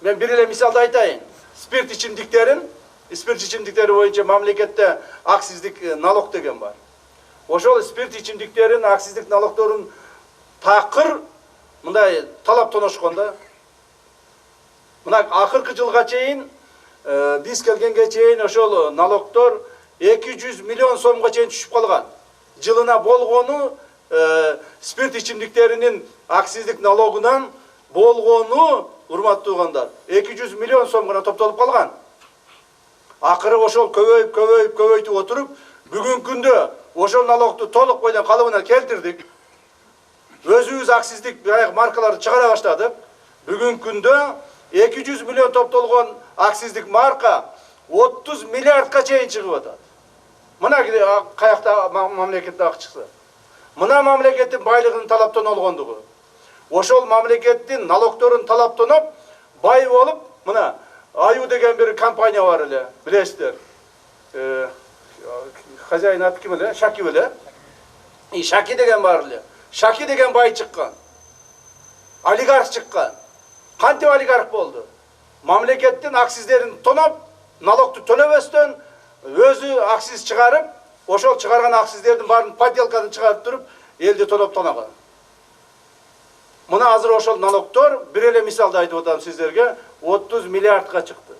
Ben bir ele misalda aytayın. Spirt içimdikleri boyunca mamlekette aksizlik nalog degen var. Oşol spirt içimdiklerin aksizlik nalogtorun takır mындай talap tonoşkonda. Mına akırkı жылга чейин biz kelgenge чейин oşol nalogtor 200 milyon so'mga чейин түшүп калган. Жылына болгону spirt içimdiklerinin aksizlik nalogundan болгону урматтуу угандар 200 milyon so'm gana топтолуп калган. Акыры ошол көбөйтүп отуруп, бүгүнкү күндө ошол налогду толук бойдон калыбына келтирдик. Өзүбүз аксиздик маркаларды чыгара баштадык. Бүгүнкү күндө 200 milyon топтолгон аксиздик марка 30 миллиардга чейин чыгып атат. Мына каякта мамлекетте ак чыкса. Мына мамлекеттин байлыгынын талаптан олгондугу. Ошол мамлекеттин налогторун талаптанып, бай болуп, мына Аю деген bir компания бар эле, билесиздер. Хозяин аты ким эле? Шаки беле. Шаки деген бар эле. Шаки деген бай чыккан. Олигарх чыккан. Кантип олигарх болду? Мамлекеттин аксиздерин тоноп, налогду төлөбөстөн өзү аксиз чыгарып, ошол чыгарган аксиздердин баарын подделкадан чыгарып туруп, элди тоноп тоногон. Мына азыр ошол налогтор бир эле мисалды айтып атам сиздерге 30 миллиардга чыкты.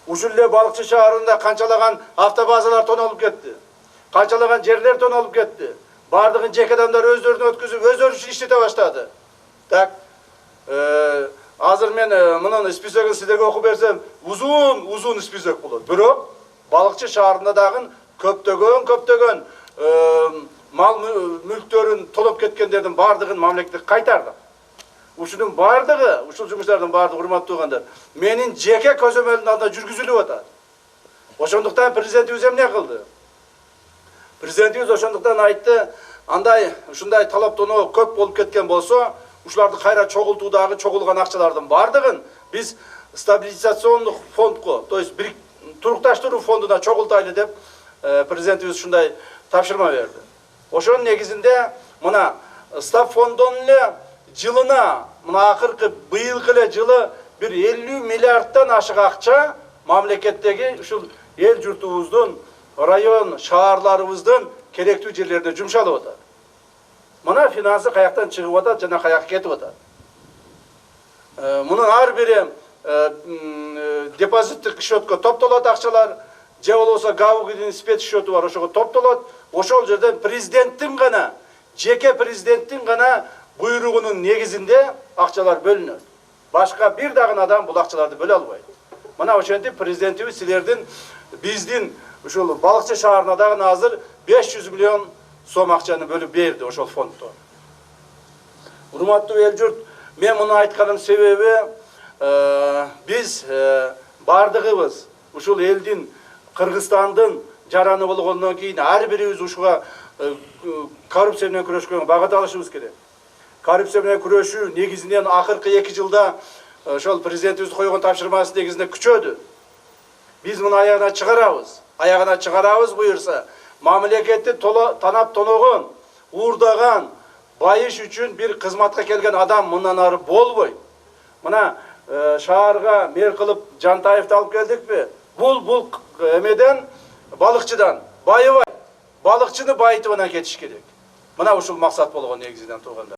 Ушул эле Балыкчы шаарында канчалаган автобазалар тонолуп кетти. Канчалаган жерлер тонолуп кетти. Бардыгын жеке адамдар өздөрүнө өткүзүп, өздөрү үчүн иштете баштады. Так, азыр мен мунун списогун сиздерге окуп берсем, uzun список болот. Бирок Балыкчы шаарында дагы көптөгөн мал мүлктөрүн толоп кеткендердин бардыгын мамлекет кайтарды. Ушунун бардыгы, ушул жумуштардын бардыгы урматтуу угандар, менин жеке көзөмөлдүн алдында жүргүзүлүп атат. Ошондуктан президентибиз эмне кылды? Президентибиз ошондуктан айтты, андай ушундай талаптоноо көп болуп кеткен болсо, ушуларды кайра чогултуудагы чогулган акчалардын бардыгын биз стабилизациондук фондго, то есть турукташтыруу фондуна чогултайлы деп президентибиз ушундай тапшырма берди. Ошонун негизинде мына стаб фонддон эле жылына, мына акыркы быйылкы эле жылы bir 50 миллиардтан ашык акча мамлекеттеги ушул эл журтубуздун, район, шаарларыбыздын керектүү жерлерине жумшалып атат. Мына финансы каяктан чыгып атат жана каякка кетип атат. Мунун ар бири депозиттик счетко топтолот акчалар, же болбосо ГАУГдин спец счету бар, ошого топтолот. Ошол жерден президенттин гана, жеке президенттин гана буйругунун негизинде акчалар бөлүнөт. Башка бир дагы адам бул акчаларды бөлө албайт. Мына ошентип президентибиз силердин биздин ушул Балыкчы шаарына дагы азыр 500 миллион сом акчаны бөлүп берди ошол фонддон. Урматтуу эл журт, мен муну айтканымдын себеби биз бардыгыбыз ушул элдин Кыргызстандын жараны болгондон кийин ар бирибиз ушуга коррупция менен күрөшкөнгө багыт алышыбыз керек. Коррупция менен күрөшүү негизинен акыркы 2 жылда ошол президентибиз койгон тапшырмасы негизинде күчөдү. Биз муну аягына чыгарабыз буюрса, мамлекетти танап тоногон, уурдаган, байыш үчүн бир кызматка келген адам мындан ары болбойт. Мына шаарга мэр кылып Жантаевди алып келдикпи? Бул эмеден Балыкчыдан байыбай, балыкчыны байытып анан кетиш керек. Мына ушул максат болгон негизинен турганда.